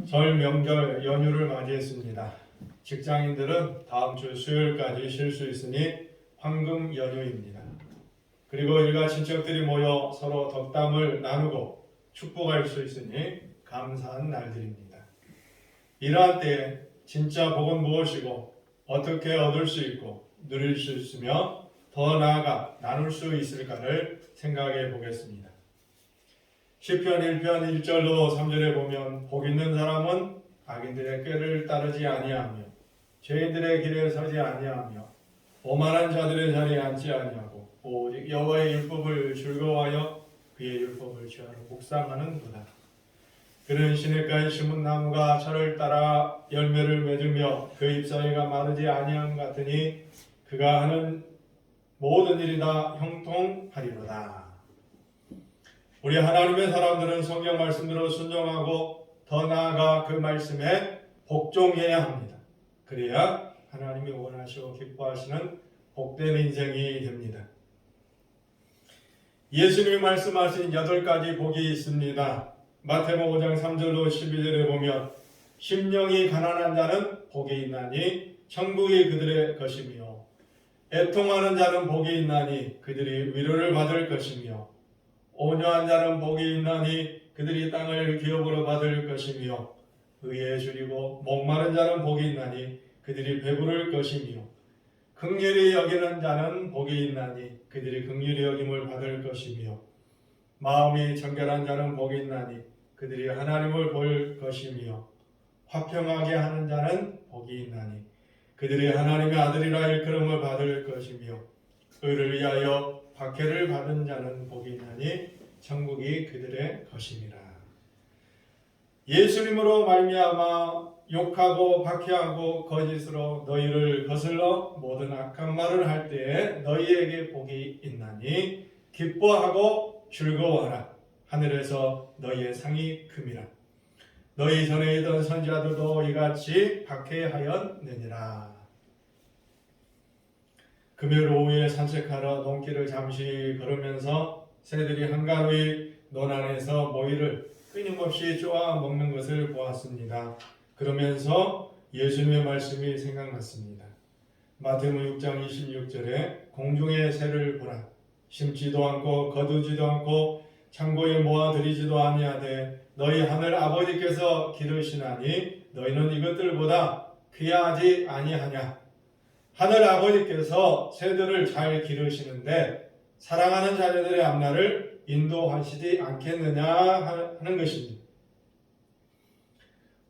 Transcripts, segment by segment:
설 명절 연휴를 맞이했습니다. 직장인들은 다음 주 수요일까지 쉴 수 있으니 황금 연휴입니다. 그리고 일가 친척들이 모여 서로 덕담을 나누고 축복할 수 있으니 감사한 날들입니다. 이러한 때에 진짜 복은 무엇이고 어떻게 얻을 수 있고 누릴 수 있으며 더 나아가 나눌 수 있을까를 생각해 보겠습니다. 시편 1편 1절로 3절에 보면 복 있는 사람은 악인들의 꾀를 따르지 아니하며 죄인들의 길에 서지 아니하며 오만한 자들의 자리에 앉지 아니하고 오직 여호와의 율법을 즐거워하여 그의 율법을 취하러 묵상하는도다. 그는 시냇가에 심은 나무가 철을 따라 열매를 맺으며 그 잎사귀가 마르지 아니함 같으니 그가 하는 모든 일이 다 형통하리로다. 우리 하나님의 사람들은 성경 말씀대로 순종하고 더 나아가 그 말씀에 복종해야 합니다. 그래야 하나님이 원하시고 기뻐하시는 복된 인생이 됩니다. 예수님이 말씀하신 8가지 복이 있습니다. 마태복음 5장 3절로 12절에 보면 심령이 가난한 자는 복이 있나니 천국이 그들의 것이며 애통하는 자는 복이 있나니 그들이 위로를 받을 것이며 온유한 자는 복이 있나니 그들이 땅을 기업으로 받을 것이며 의에 줄이고 목마른 자는 복이 있나니 그들이 배부를 것이며 긍휼히 여기는 자는 복이 있나니 그들이 긍휼히 여김을 받을 것이며 마음이 정결한 자는 복이 있나니 그들이 하나님을 볼 것이며 화평하게 하는 자는 복이 있나니 그들이 하나님의 아들이라 일컬음을 받을 것이며 의를 위하여 박해를 받은 자는 복이 있나니 천국이 그들의 것이니라. 예수님으로 말미암아 욕하고 박해하고 거짓으로 너희를 거슬러 모든 악한 말을 할 때에 너희에게 복이 있나니 기뻐하고 즐거워하라. 하늘에서 너희의 상이 큼이라. 너희 전에 있던 선지자들도 이같이 박해하였느니라. 금요일 오후에 산책하러 논길을 잠시 걸으면서 새들이 한가로이 논 안에서 모이를 끊임없이 쪼아 먹는 것을 보았습니다. 그러면서 예수님의 말씀이 생각났습니다. 마태복음 6장 26절에 공중의 새를 보라. 심지도 않고 거두지도 않고 창고에 모아들이지도 아니하되 너희 하늘 아버지께서 기르시나니 너희는 이것들보다 귀하지 아니하냐. 하늘 아버지께서 새들을 잘 기르시는데 사랑하는 자녀들의 앞날을 인도하시지 않겠느냐 하는 것입니다.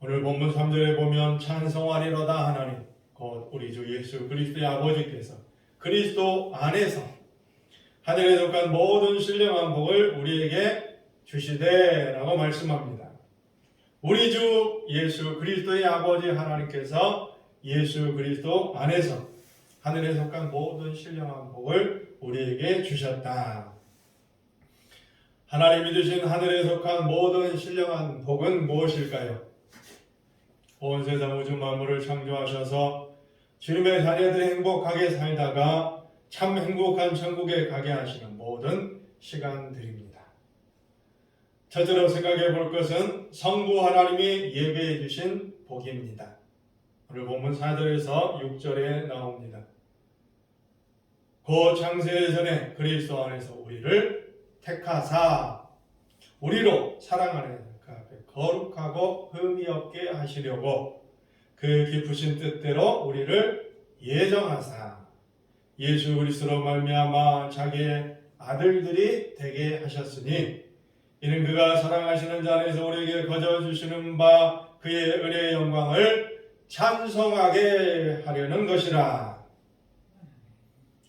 오늘 본문 3절에 보면 찬송하리로다 하나님 곧 우리 주 예수 그리스도의 아버지께서 그리스도 안에서 하늘에 속한 모든 신령한 복을 우리에게 주시되 라고 말씀합니다. 우리 주 예수 그리스도의 아버지 하나님께서 예수 그리스도 안에서 하늘에 속한 모든 신령한 복을 우리에게 주셨다. 하나님이 주신 하늘에 속한 모든 신령한 복은 무엇일까요? 온 세상 우주 만물을 창조하셔서 주님의 자녀들이 행복하게 살다가 참 행복한 천국에 가게 하시는 모든 시간들입니다. 첫째로 생각해 볼 것은 성부 하나님이 예배해 주신 복입니다. 오늘 본문 4절에서 6절에 나옵니다. 그 창세 전에 그리스도 안에서 우리를 택하사 우리로 사랑 안에 그 앞에 거룩하고 흠이 없게 하시려고 그 깊으신 뜻대로 우리를 예정하사 예수 그리스도로 말미암아 자기의 아들들이 되게 하셨으니 이는 그가 사랑하시는 자 안에서 우리에게 거저 주시는 바 그의 은혜의 영광을 찬송하게 하려는 것이라.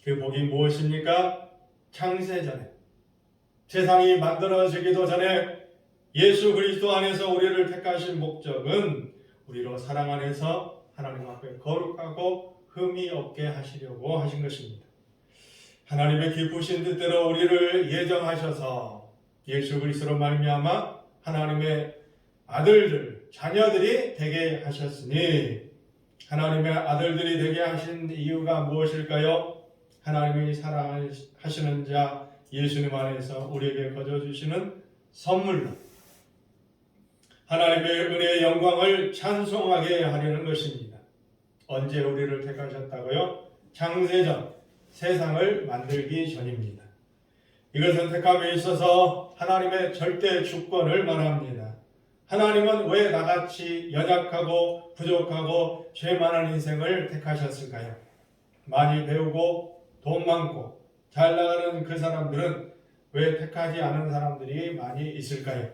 그 복이 무엇입니까? 창세전에 세상이 만들어지기도 전에 예수 그리스도 안에서 우리를 택하신 목적은 우리로 사랑 안에서 하나님 앞에 거룩하고 흠이 없게 하시려고 하신 것입니다. 하나님의 기쁘신 뜻대로 우리를 예정하셔서 예수 그리스도로 말미암아 하나님의 아들들, 자녀들이 되게 하셨으니 하나님의 아들들이 되게 하신 이유가 무엇일까요? 하나님이 사랑하시는 자 예수님 안에서 우리에게 거저 주시는 선물로 하나님의 은혜의 영광을 찬송하게 하려는 것입니다. 언제 우리를 택하셨다고요? 창세전, 세상을 만들기 전입니다. 이것은 택함에 있어서 하나님의 절대 주권을 말합니다. 하나님은 왜 나같이 연약하고 부족하고 죄 많은 인생을 택하셨을까요? 많이 배우고 돈 많고 잘 나가는 그 사람들은 왜 택하지 않은 사람들이 많이 있을까요?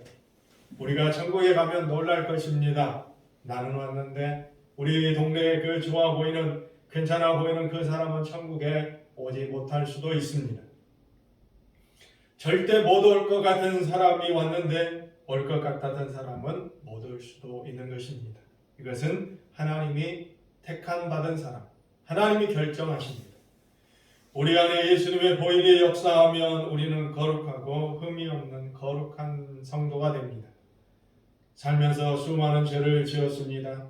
우리가 천국에 가면 놀랄 것입니다. 나는 왔는데 우리 동네에 그 좋아 보이는 괜찮아 보이는 그 사람은 천국에 오지 못할 수도 있습니다. 절대 못 올 것 같은 사람이 왔는데 올 것 같았던 사람은 못 올 수도 있는 것입니다. 이것은 하나님이 택한 받은 사람, 하나님이 결정하십니다. 우리 안에 예수님의 보혈이 역사하면 우리는 거룩하고 흠이 없는 거룩한 성도가 됩니다. 살면서 수많은 죄를 지었습니다.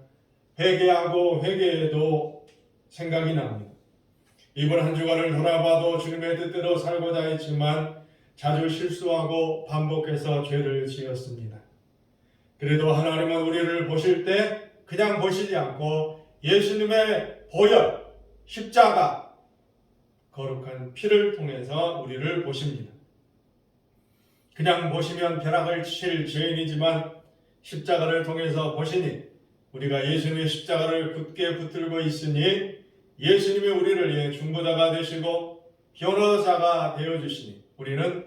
회개하고 회개해도 생각이 납니다. 이번 한 주간을 돌아봐도 주님의 뜻대로 살고자 했지만 자주 실수하고 반복해서 죄를 지었습니다. 그래도 하나님은 우리를 보실 때 그냥 보시지 않고 예수님의 보혈, 십자가, 거룩한 피를 통해서 우리를 보십니다. 그냥 보시면 벼락을 칠 죄인이지만 십자가를 통해서 보시니 우리가 예수님의 십자가를 굳게 붙들고 있으니 예수님이 우리를 위해 중보자가 되시고 변호사가 되어주시니 우리는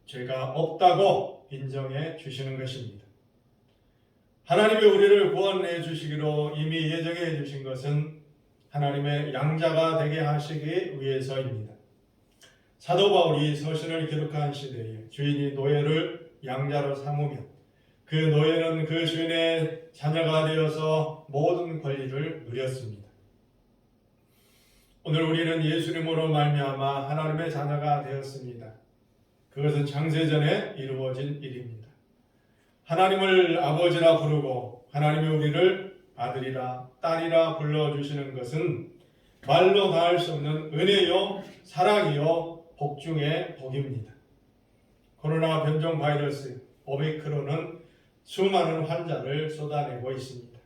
죄가 없다고 인정해 주시는 것입니다. 하나님이 우리를 구원해 주시기로 이미 예정해 주신 것은 하나님의 양자가 되게 하시기 위해서입니다. 사도 바울이 서신을 기록한 시대에 주인이 노예를 양자로 삼으며 그 노예는 그 주인의 자녀가 되어서 모든 권리를 누렸습니다. 오늘 우리는 예수님으로 말미암아 하나님의 자녀가 되었습니다. 그것은 창세전에 이루어진 일입니다. 하나님을 아버지라 부르고 하나님이 우리를 아들이라 딸이라 불러주시는 것은 말로 다할 수 없는 은혜요 사랑이요 복 중의 복입니다. 코로나 변종 바이러스 오미크론은 수많은 환자를 쏟아내고 있습니다.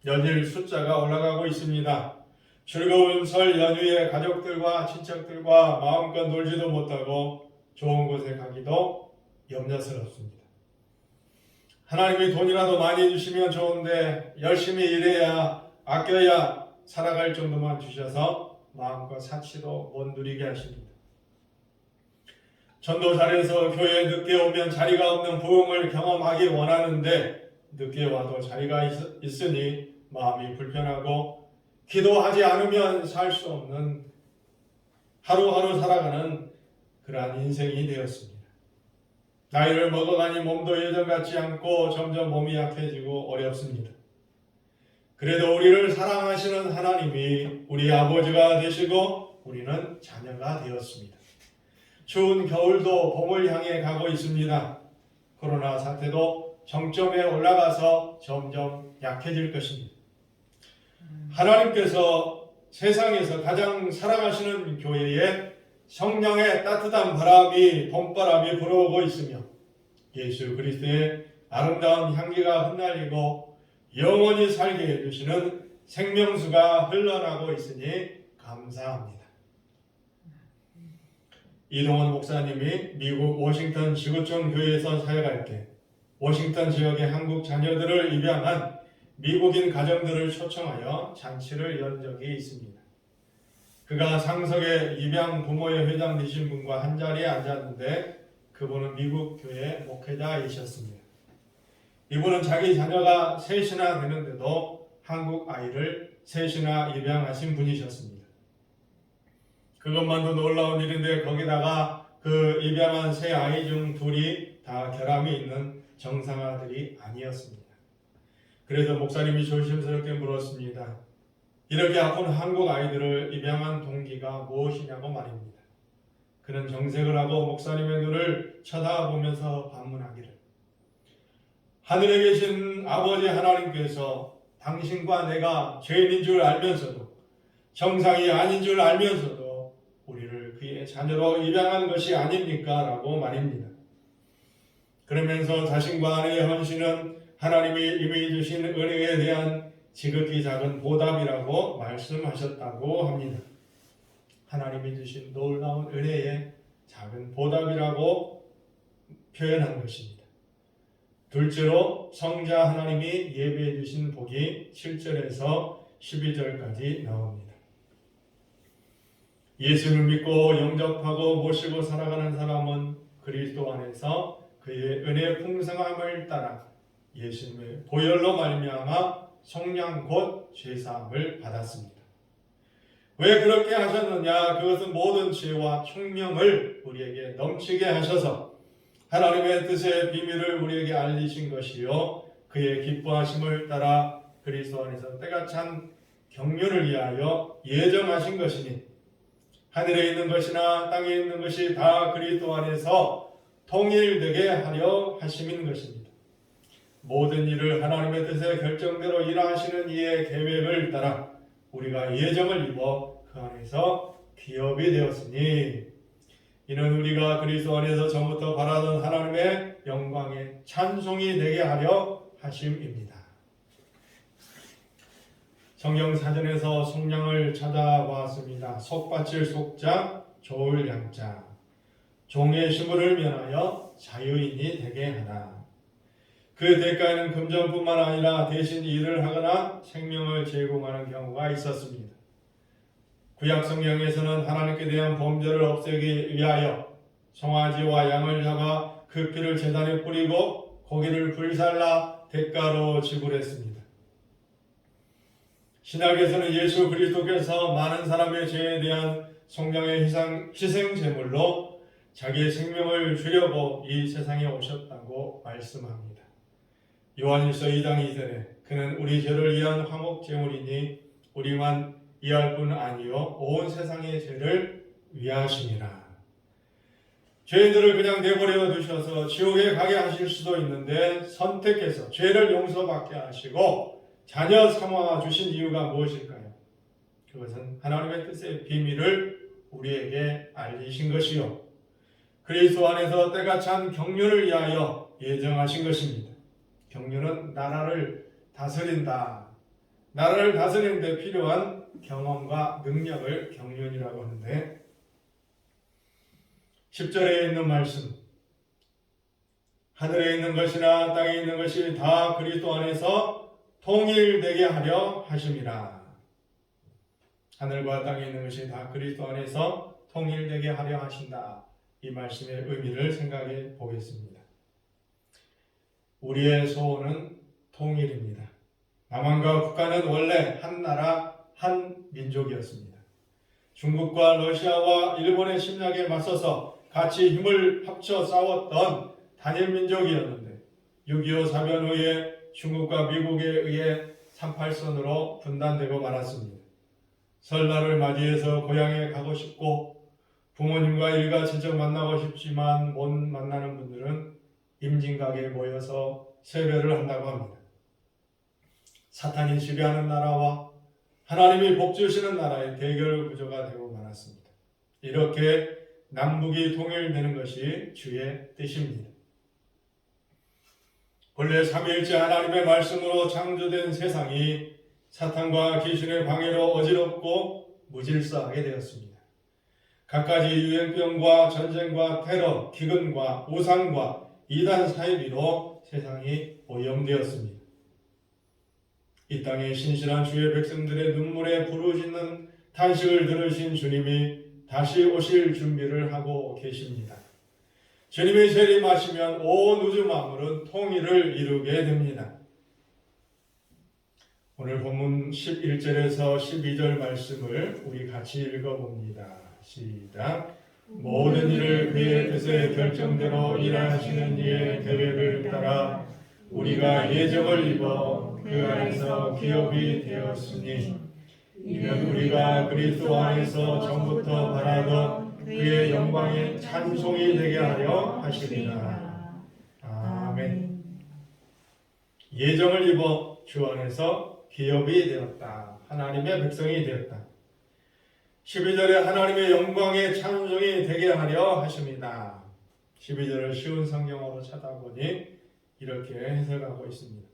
연일 숫자가 올라가고 있습니다. 즐거운 설 연휴에 가족들과 친척들과 마음껏 놀지도 못하고 좋은 곳에 가기도 염려스럽습니다. 하나님이 돈이라도 많이 주시면 좋은데 열심히 일해야 아껴야 살아갈 정도만 주셔서 마음껏 사치도 못 누리게 하십니다. 전도 잘해서 교회에 늦게 오면 자리가 없는 부흥을 경험하기 원하는데 늦게 와도 자리가 있으니 마음이 불편하고 기도하지 않으면 살 수 없는 하루하루 살아가는 그러한 인생이 되었습니다. 나이를 먹어가니 몸도 예전 같지 않고 점점 몸이 약해지고 어렵습니다. 그래도 우리를 사랑하시는 하나님이 우리 아버지가 되시고 우리는 자녀가 되었습니다. 추운 겨울도 봄을 향해 가고 있습니다. 코로나 사태도 정점에 올라가서 점점 약해질 것입니다. 하나님께서 세상에서 가장 사랑하시는 교회에 성령의 따뜻한 바람이 봄바람이 불어오고 있으며 예수 그리스도의 아름다운 향기가 흩날리고 영원히 살게 해주시는 생명수가 흘러나고 있으니 감사합니다. 이동원 목사님이 미국 워싱턴 지구촌 교회에서 사역할 때 워싱턴 지역의 한국 자녀들을 입양한 미국인 가정들을 초청하여 잔치를 연 적이 있습니다. 그가 상석에 입양 부모의 회장 되신 분과 한 자리에 앉았는데 그분은 미국 교회 목회자이셨습니다. 이분은 자기 자녀가 셋이나 되는데도 한국 아이를 셋이나 입양하신 분이셨습니다. 그것만도 놀라운 일인데 거기다가 그 입양한 세 아이 중 둘이 다 결함이 있는 정상아들이 아니었습니다. 그래서 목사님이 조심스럽게 물었습니다. 이렇게 아픈 한국 아이들을 입양한 동기가 무엇이냐고 말입니다. 그는 정색을 하고 목사님의 눈을 쳐다보면서 반문하기를 하늘에 계신 아버지 하나님께서 당신과 내가 죄인인 줄 알면서도 정상이 아닌 줄 알면서도 우리를 그의 자녀로 입양한 것이 아닙니까? 라고 말입니다. 그러면서 자신과 아내의 헌신은 하나님이 이미 주신 은혜에 대한 지극히 작은 보답이라고 말씀하셨다고 합니다. 하나님이 주신 놀라운 은혜의 작은 보답이라고 표현한 것입니다. 둘째로 성자 하나님이 예배해 주신 복이 7절에서 12절까지 나옵니다. 예수를 믿고 영접하고 모시고 살아가는 사람은 그리스도 안에서 그의 은혜의 풍성함을 따라 예수님의 보혈로 말미암아 속량 곧 죄사함을 받았습니다. 왜 그렇게 하셨느냐? 그것은 모든 죄와 총명을 우리에게 넘치게 하셔서 하나님의 뜻의 비밀을 우리에게 알리신 것이요 그의 기뻐하심을 따라 그리스도 안에서 때가 찬 경륜을 위하여 예정하신 것이니 하늘에 있는 것이나 땅에 있는 것이 다 그리스도 안에서 통일되게 하려 하심인 것입니다. 모든 일을 하나님의 뜻의 결정대로 일하시는 이의 계획을 따라 우리가 예정을 입어 그 안에서 기업이 되었으니 이는 우리가 그리스도 안에서 전부터 바라던 하나님의 영광의 찬송이 되게 하려 하심입니다. 성경 사전에서 속량을 찾아보았습니다. 속받칠 속자, 좋을 양자, 종의 시무를 면하여 자유인이 되게 하다. 그 대가에는 금전뿐만 아니라 대신 일을 하거나 생명을 제공하는 경우가 있었습니다. 구약 성경에서는 하나님께 대한 범죄를 없애기 위하여 송아지와 양을 잡아 그 피를 제단에 뿌리고 고기를 불살라 대가로 지불했습니다. 신약에서는 예수 그리스도께서 많은 사람의 죄에 대한 속량의 희생 제물로 자기의 생명을 주려고 이 세상에 오셨다고 말씀합니다. 요한일서 2장 2절에 그는 우리 죄를 위한 화목 제물이니 우리만 이할 뿐 아니요 온 세상의 죄를 위하심이라. 죄인들을 그냥 내버려 두셔서 지옥에 가게 하실 수도 있는데 선택해서 죄를 용서받게 하시고 자녀 삼아 주신 이유가 무엇일까요? 그것은 하나님의 뜻의 비밀을 우리에게 알리신 것이요 그리스도 안에서 때가 찬 경륜을 위하여 예정하신 것입니다. 경륜은 나라를 다스린다. 나라를 다스리는 데 필요한 경험과 능력을 경륜이라고 하는데 10절에 있는 말씀 하늘에 있는 것이나 땅에 있는 것이 다 그리스도 안에서 통일되게 하려 하심이라. 하늘과 땅에 있는 것이 다 그리스도 안에서 통일되게 하려 하신다. 이 말씀의 의미를 생각해 보겠습니다. 우리의 소원은 통일입니다. 남한과 북한은 원래 한 나라, 한 민족이었습니다. 중국과 러시아와 일본의 침략에 맞서서 같이 힘을 합쳐 싸웠던 단일 민족이었는데 6.25 사변 후에 중국과 미국에 의해 38선으로 분단되고 말았습니다. 설날을 맞이해서 고향에 가고 싶고 부모님과 일가친척 만나고 싶지만 못 만나는 분들은 임진각에 모여서 세배를 한다고 합니다. 사탄이 지배하는 나라와 하나님이 복 주시는 나라의 대결 구조가 되고 말았습니다. 이렇게 남북이 통일되는 것이 주의 뜻입니다. 본래 삼위일체 하나님의 말씀으로 창조된 세상이 사탄과 귀신의 방해로 어지럽고 무질서하게 되었습니다. 갖가지 유행병과 전쟁과 테러, 기근과 우상과 이단 사이비로 세상이 오염되었습니다. 이 땅에 신실한 주의 백성들의 눈물에 부르짖는 탄식을 들으신 주님이 다시 오실 준비를 하고 계십니다. 주님이 재림하시면 온 우주 만물은 통일을 이루게 됩니다. 오늘 본문 11절에서 12절 말씀을 우리 같이 읽어봅니다. 시작. 모든 일을 그의 뜻의 결정대로 일하시는 이의 계획을 따라 우리가 예정을 입어 그 안에서 기업이 되었으니 이는 우리가 그리스도 안에서 전부터 바라던 그의 영광의 찬송이 되게 하려 하시리라. 아멘. 예정을 입어 주 안에서 기업이 되었다. 하나님의 백성이 되었다. 12절에 하나님의 영광의 찬송이 되게 하려 하십니다. 12절을 쉬운 성경어로 찾아보니 이렇게 해석하고 있습니다.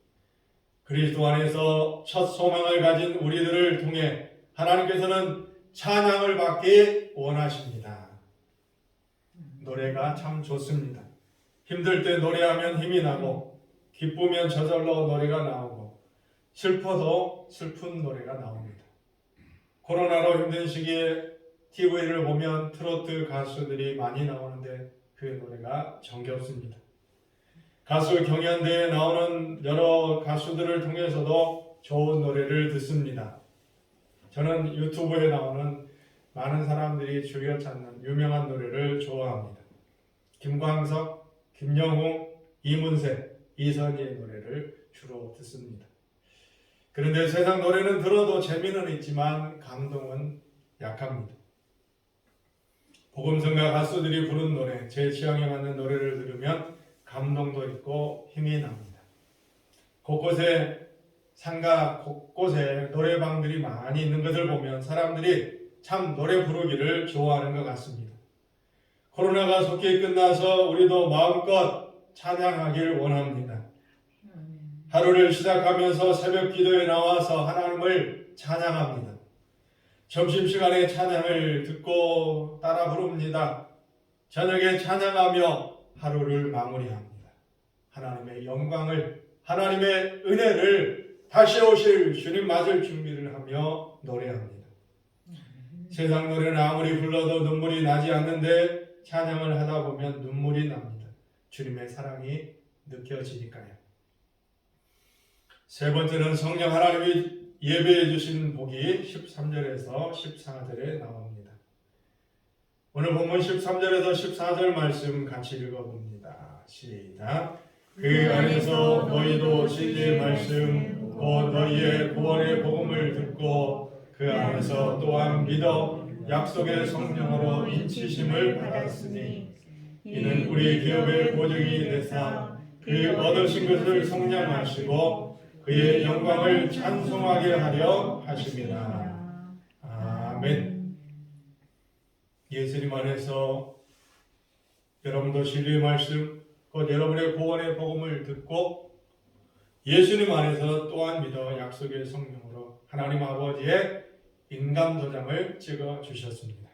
그리스도 안에서 첫 소망을 가진 우리들을 통해 하나님께서는 찬양을 받기 원하십니다. 노래가 참 좋습니다. 힘들 때 노래하면 힘이 나고, 기쁘면 저절로 노래가 나오고, 슬퍼도 슬픈 노래가 나옵니다. 코로나로 힘든 시기에 TV를 보면 트로트 가수들이 많이 나오는데 그 노래가 정겹습니다. 가수 경연대회에 나오는 여러 가수들을 통해서도 좋은 노래를 듣습니다. 저는 유튜브에 나오는 많은 사람들이 즐겨 찾는 유명한 노래를 좋아합니다. 김광석, 김영웅, 이문세, 이선희의 노래를 주로 듣습니다. 그런데 세상 노래는 들어도 재미는 있지만 감동은 약합니다. 복음성가 가수들이 부른 노래, 제 취향에 맞는 노래를 들으면 감동도 있고 힘이 납니다. 곳곳에 상가 곳곳에 노래방들이 많이 있는 것을 보면 사람들이 참 노래 부르기를 좋아하는 것 같습니다. 코로나가 속히 끝나서 우리도 마음껏 찬양하길 원합니다. 하루를 시작하면서 새벽 기도에 나와서 하나님을 찬양합니다. 점심시간에 찬양을 듣고 따라 부릅니다. 저녁에 찬양하며 하루를 마무리합니다. 하나님의 영광을, 하나님의 은혜를, 다시 오실 주님 맞을 준비를 하며 노래합니다. 세상 노래는 아무리 불러도 눈물이 나지 않는데 찬양을 하다 보면 눈물이 납니다. 주님의 사랑이 느껴지니까요. 세 번째는 성령 하나님이 예배해 주신 복이 13절에서 14절에 나옵니다. 오늘 본문 13절에서 14절 말씀 같이 읽어봅니다. 시작. 그 안에서 너희도 진리의 말씀 곧 너희의 구원의 복음을 듣고 그 안에서 또한 믿어 약속의 성령으로 인치심을 받았으니 이는 우리 기업의 보증이 되사 그 얻으신 것을 성량하시고 그의 영광을 찬송하게 하려 하심이라. 아멘. 예수님 안에서 여러분도 진리의 말씀 곧 여러분의 구원의 복음을 듣고 예수님 안에서 또한 믿어 약속의 성령으로 하나님 아버지의 인감 도장을 찍어 주셨습니다.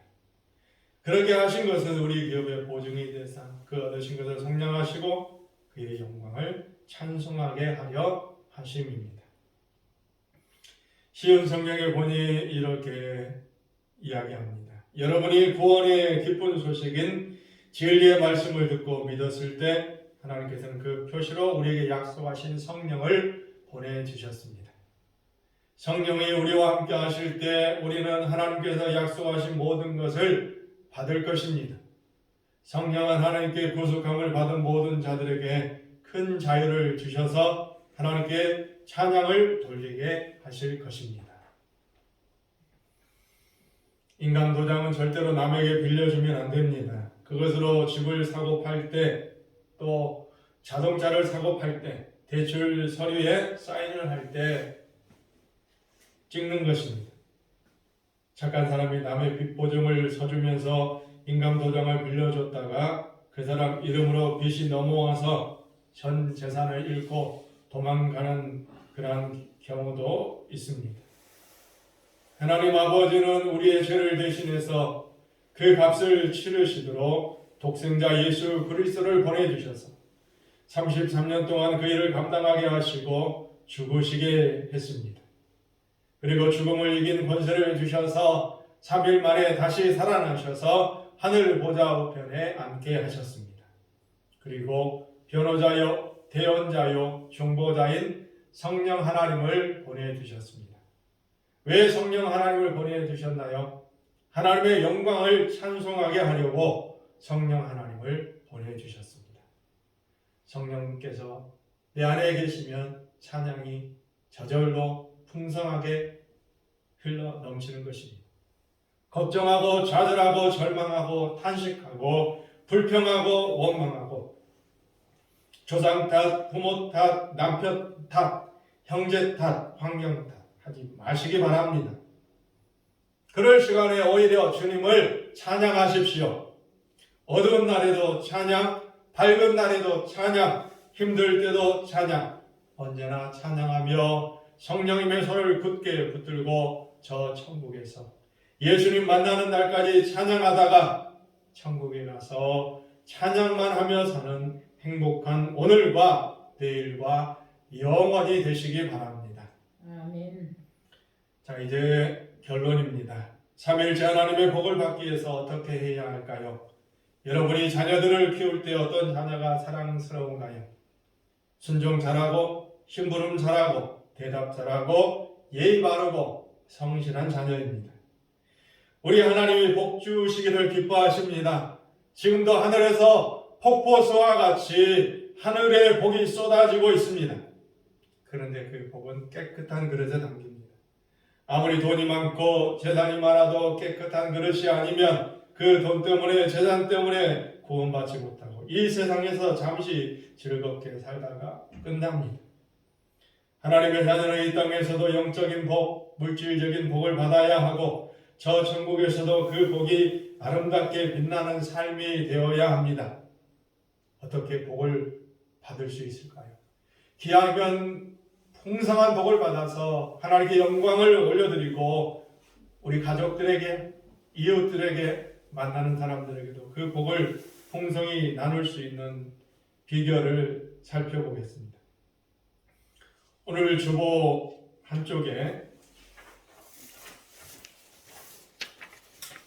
그렇게 하신 것은 우리 기업의 보증이 되사 그 얻으신 것을 성량하시고 그의 영광을 찬송하게 하려 하심입니다. 시온 성경에 보니 이렇게 이야기합니다. 여러분이 구원의 기쁜 소식인 진리의 말씀을 듣고 믿었을 때 하나님께서는 그 표시로 우리에게 약속하신 성령을 보내주셨습니다. 성령이 우리와 함께 하실 때 우리는 하나님께서 약속하신 모든 것을 받을 것입니다. 성령은 하나님께 구속함을 받은 모든 자들에게 큰 자유를 주셔서 하나님께 찬양을 돌리게 하실 것입니다. 인감 도장은 절대로 남에게 빌려주면 안 됩니다. 그것으로 집을 사고 팔 때, 또 자동차를 사고 팔 때, 대출 서류에 사인을 할 때 찍는 것입니다. 착한 사람이 남의 빚 보증을 서주면서 인감 도장을 빌려줬다가 그 사람 이름으로 빚이 넘어와서 전 재산을 잃고 도망가는 그러한 경우도 있습니다. 하나님 아버지는 우리의 죄를 대신해서 그 값을 치르시도록 독생자 예수 그리스도를 보내주셔서 33년 동안 그 일을 감당하게 하시고 죽으시게 했습니다. 그리고 죽음을 이긴 권세를 주셔서 3일 만에 다시 살아나셔서 하늘 보좌 우편에 앉게 하셨습니다. 그리고 변호자요, 대언자요, 중보자인 성령 하나님을 보내주셨습니다. 왜 성령 하나님을 보내주셨나요? 하나님의 영광을 찬송하게 하려고 성령 하나님을 보내주셨습니다. 성령께서 내 안에 계시면 찬양이 저절로 풍성하게 흘러 넘치는 것입니다. 걱정하고 좌절하고 절망하고 탄식하고 불평하고 원망하고 조상 탓, 부모 탓, 남편 탓, 형제 탓, 환경 탓 하지 마시기 바랍니다. 그럴 시간에 오히려 주님을 찬양하십시오. 어두운 날에도 찬양, 밝은 날에도 찬양, 힘들 때도 찬양, 언제나 찬양하며 성령님의 손을 굳게 붙들고 저 천국에서 예수님 만나는 날까지 찬양하다가 천국에 가서 찬양만 하며 사는 행복한 오늘과 내일과 영원히 되시기 바랍니다. 아멘. 자, 이제 결론입니다. 삼위일체 하나님의 복을 받기 위해서 어떻게 해야 할까요? 여러분이 자녀들을 키울 때 어떤 자녀가 사랑스러운가요? 순종 잘하고 심부름 잘하고 대답 잘하고 예의 바르고 성실한 자녀입니다. 우리 하나님이 복 주시기를 기뻐하십니다. 지금도 하늘에서 폭포수와 같이 하늘의 복이 쏟아지고 있습니다. 그런데 그 복은 깨끗한 그릇에 담깁니다. 아무리 돈이 많고 재산이 많아도 깨끗한 그릇이 아니면 그 돈 때문에 재산 때문에 구원받지 못하고 이 세상에서 잠시 즐겁게 살다가 끝납니다. 하나님의 자녀는 이 땅에서도 영적인 복, 물질적인 복을 받아야 하고 저 천국에서도 그 복이 아름답게 빛나는 삶이 되어야 합니다. 어떻게 복을 받을 수 있을까요? 기하면 풍성한 복을 받아서 하나님께 영광을 올려드리고 우리 가족들에게, 이웃들에게, 만나는 사람들에게도 그 복을 풍성히 나눌 수 있는 비결을 살펴보겠습니다. 오늘 주보 한쪽에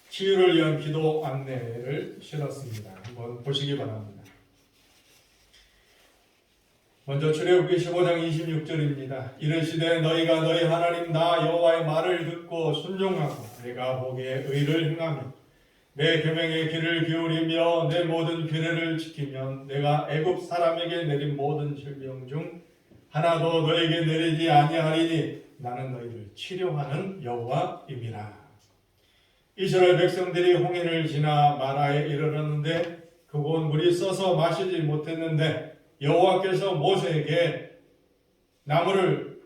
치유를 위한 기도 안내를 실었습니다. 한번 보시기 바랍니다. 먼저 출애굽기 15장 26절입니다. 이르시되 너희가 너희 하나님 나 여호와의 말을 듣고 순종하고 내가 보기에 의를 행하며 내 계명의 귀를 기울이며 내 모든 규례를 지키면 내가 애굽 사람에게 내린 모든 질병 중 하나도 너에게 내리지 아니하리니 나는 너희를 치료하는 여호와임이라. 이스라엘 백성들이 홍해를 지나 마라에 이르렀는데 그곳 물이 써서 마시지 못했는데 여호와께서 모세에게 나무를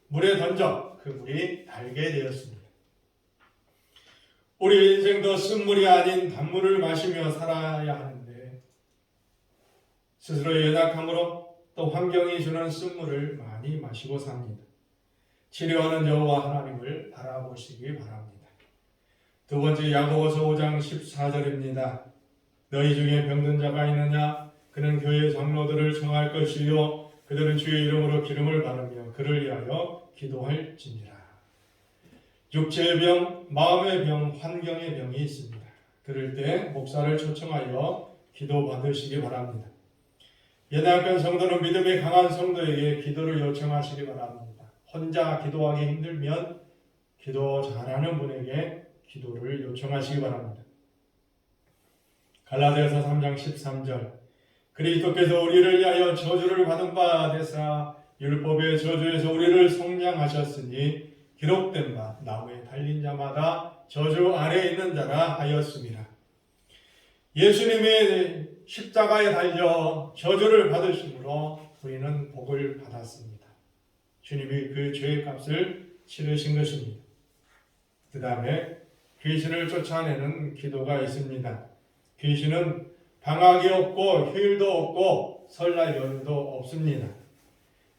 물에 던져 그 물이 달게 되었습니다. 우리 인생도 쓴물이 아닌 단물을 마시며 살아야 하는데 스스로의 연약함으로 또 환경이 주는 쓴물을 많이 마시고 삽니다. 치료하는 여호와 하나님을 바라보시기 바랍니다. 두 번째 야고보서 5장 14절입니다. 너희 중에 병든 자가 있느냐? 그는 교회 장로들을 청할 것이요 그들은 주의 이름으로 기름을 바르며 그를 위하여 기도할지니라. 육체의 병, 마음의 병, 환경의 병이 있습니다. 그럴 때 목사를 초청하여 기도 받으시기 바랍니다. 연약한 성도는 믿음이 강한 성도에게 기도를 요청하시기 바랍니다. 혼자 기도하기 힘들면 기도 잘하는 분에게 기도를 요청하시기 바랍니다. 갈라디아서 3장 13절 그리스도께서 우리를 위하여 저주를 받은 바 되사 율법의 저주에서 우리를 속량하셨으니 기록된 바 나무에 달린 자마다 저주 아래에 있는 자라 하였습니다. 예수님의 십자가에 달려 저주를 받으심으로 우리는 복을 받았습니다. 주님이 그 죄의 값을 치르신 것입니다. 그 다음에 귀신을 쫓아내는 기도가 있습니다. 귀신은 방학이 없고 휴일도 없고 설날 연휴도 없습니다.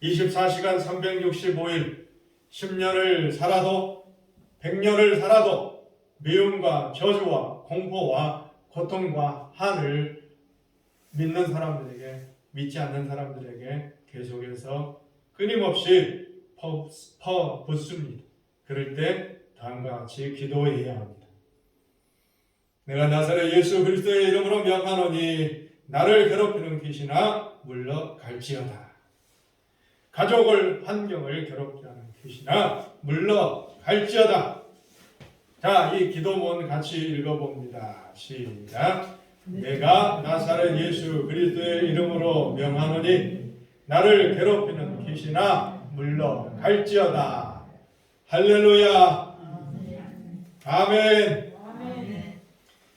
24시간 365일 10년을 살아도 100년을 살아도 미움과 저주와 공포와 고통과 한을 믿는 사람들에게 믿지 않는 사람들에게 계속해서 끊임없이 퍼붓습니다. 그럴 때 다음과 같이 기도해야 합니다. 내가 나사렛 예수 그리스도의 이름으로 명하노니 나를 괴롭히는 귀신아 물러갈지어다. 가족을 환경을 괴롭게 하는 귀신아 물러갈지어다. 자, 이 기도문 같이 읽어봅니다. 시작. 내가 나사렛 예수 그리스도의 이름으로 명하노니 나를 괴롭히는 귀신아 물러갈지어다. 할렐루야. 아멘.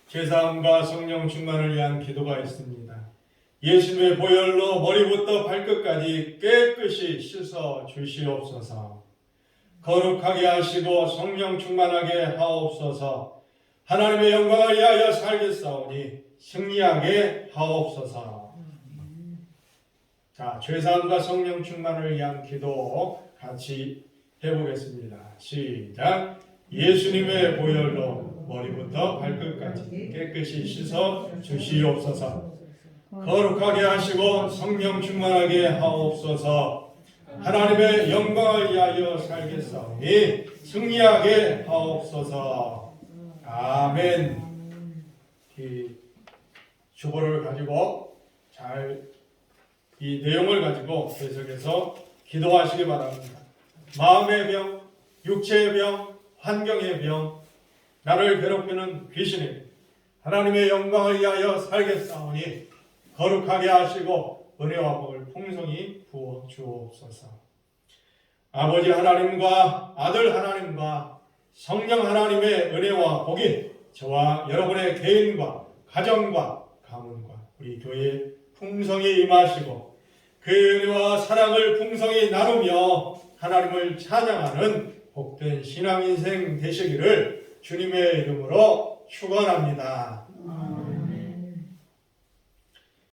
제사함과 성령 충만을 위한 기도가 있습니다. 예수님의 보혈로 머리부터 발끝까지 깨끗이 씻어 주시옵소서. 거룩하게 하시고 성령 충만하게 하옵소서. 하나님의 영광을 위하여 살겠사오니 승리하게 하옵소서. 자, 자, 죄사함과 성령 충만을 위한 기도 같이 해보겠습니다. 시작. 예수님의 보혈로 머리부터 발끝까지 깨끗이 씻어 주시옵소서. 거룩하게 하시고 성령 충만하게 하옵소서. 하나님의 영광을 위하여 살겠사오니 승리하게 하옵소서. 아멘. 이 주보를 가지고 잘 이 내용을 가지고 계속해서 기도하시기 바랍니다. 마음의 병, 육체의 병, 환경의 병, 나를 괴롭히는 귀신의 병, 하나님의 영광을 위하여 살겠사오니 거룩하게 하시고 은혜와 복을 풍성히 부어 주옵소서. 아버지 하나님과 아들 하나님과 성령 하나님의 은혜와 복이 저와 여러분의 개인과 가정과 가문과 우리 교회에 풍성히 임하시고 그의 은혜와 사랑을 풍성히 나누며 하나님을 찬양하는 복된 신앙인생 되시기를 주님의 이름으로 축원합니다.